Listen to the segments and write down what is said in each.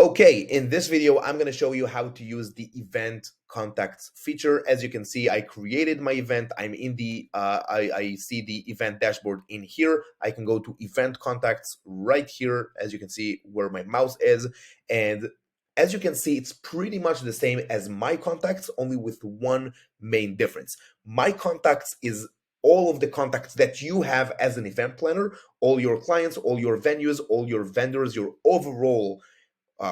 Okay, in this video, I'm going to show you how to use the event contacts feature. As you can see, I created my event. I'm in the, I see the event dashboard in here. I can go to event contacts right here, as you can see where my mouse is. And as you can see, it's pretty much the same as my contacts, only with one main difference. My contacts is all of the contacts that you have as an event planner, all your clients, all your venues, all your vendors, your overall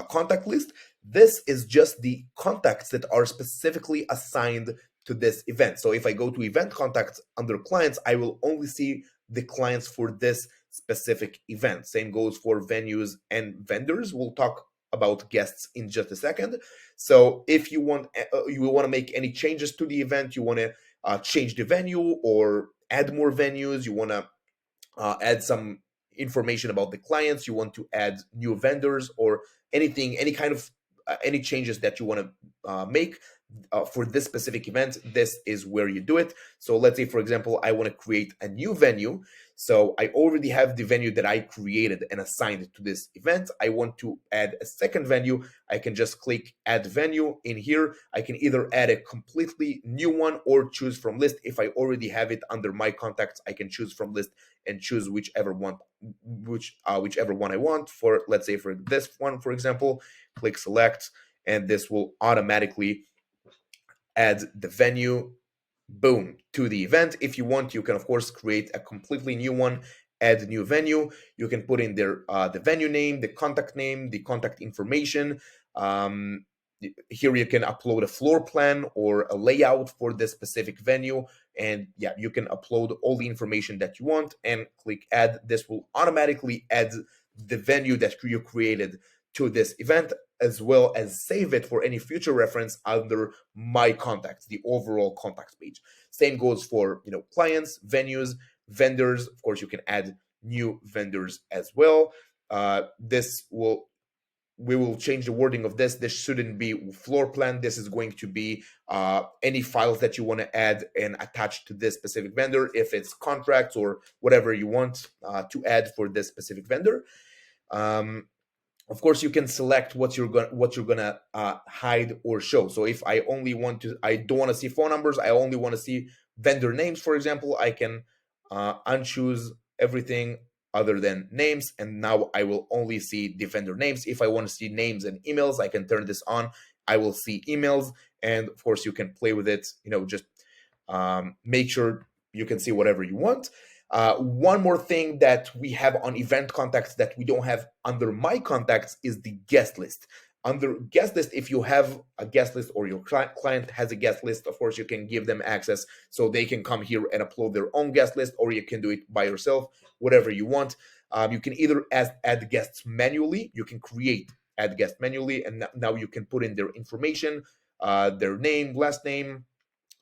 contact list. This is just the contacts that are specifically assigned to this event. So if I go to event contacts under clients, I will only see the clients for this specific event. Same goes for venues and vendors. We'll talk about guests in just a second. So if you want to make any changes to the event, you want to change the venue or add more venues, you want to add some information about the clients, you want to add new vendors or anything, any kind of any changes that you want to make for this specific event, this is where you do it. So let's say, for example, I want to create a new venue. So I already have the venue that I created and assigned to this event. I want to add a second venue. I can just click add venue in here. I can either add a completely new one or choose from list. If I already have it under my contacts, I can choose from list and choose whichever one I want. For, let's say, for this one, for example, click select, and this will automatically add the venue, boom, to the event. If you want, you can of course create a completely new one, add a new venue. You can put in there the venue name, the contact information. Here you can upload a floor plan or a layout for this specific venue, and yeah, you can upload all the information that you want and click add. This will automatically add the venue that you created to this event, as well as save it for any future reference under my contacts, the overall contacts page. Same goes for clients, venues, vendors. Of course, you can add new vendors as well. We will change the wording of this. This shouldn't be floor plan. This is going to be any files that you want to add and attach to this specific vendor, if it's contracts or whatever you want to add for this specific vendor. Of course, you can select what you're gonna hide or show. So if I don't want to see phone numbers, I only want to see vendor names, for example, I can unchoose everything other than names, and now I will only see the vendor names. If I want to see names and emails, I can turn this on. I will see emails, and of course, you can play with it. Just make sure you can see whatever you want. One more thing that we have on event contacts that we don't have under my contacts is the guest list. Under guest list, if you have a guest list or your client has a guest list, of course, you can give them access so they can come here and upload their own guest list, or you can do it by yourself, whatever you want. You can either add guests manually, you can add guests manually, and now you can put in their information, their name, last name,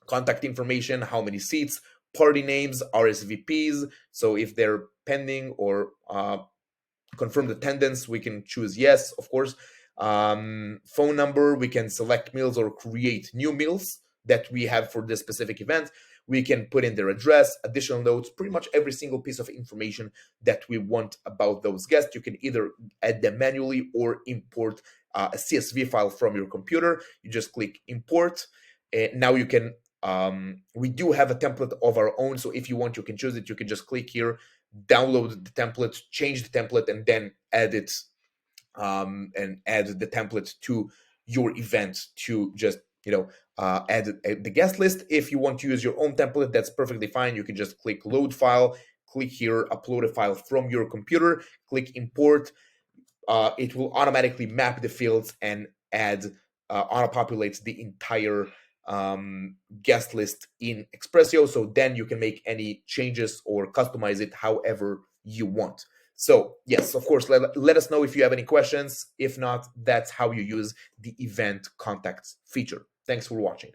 contact information, how many seats, party names, RSVPs. So if they're pending or confirmed attendance, we can choose yes, of course. Phone number, we can select meals or create new meals that we have for this specific event. We can put in their address, additional notes, pretty much every single piece of information that we want about those guests. You can either add them manually or import a CSV file from your computer. You just click import, and now you can we do have a template of our own, so if you want, you can choose it. You can just click here, download the template, change the template, and then add it and add the template to your event to just add the guest list. If you want to use your own template, that's perfectly fine. You can just click load file, click here, upload a file from your computer, click import. It will automatically map the fields and add auto-populates the entire guest list in Expressio. So then you can make any changes or customize it however you want. So yes, of course, let us know if you have any questions. If not, that's how you use the event contacts feature. Thanks for watching.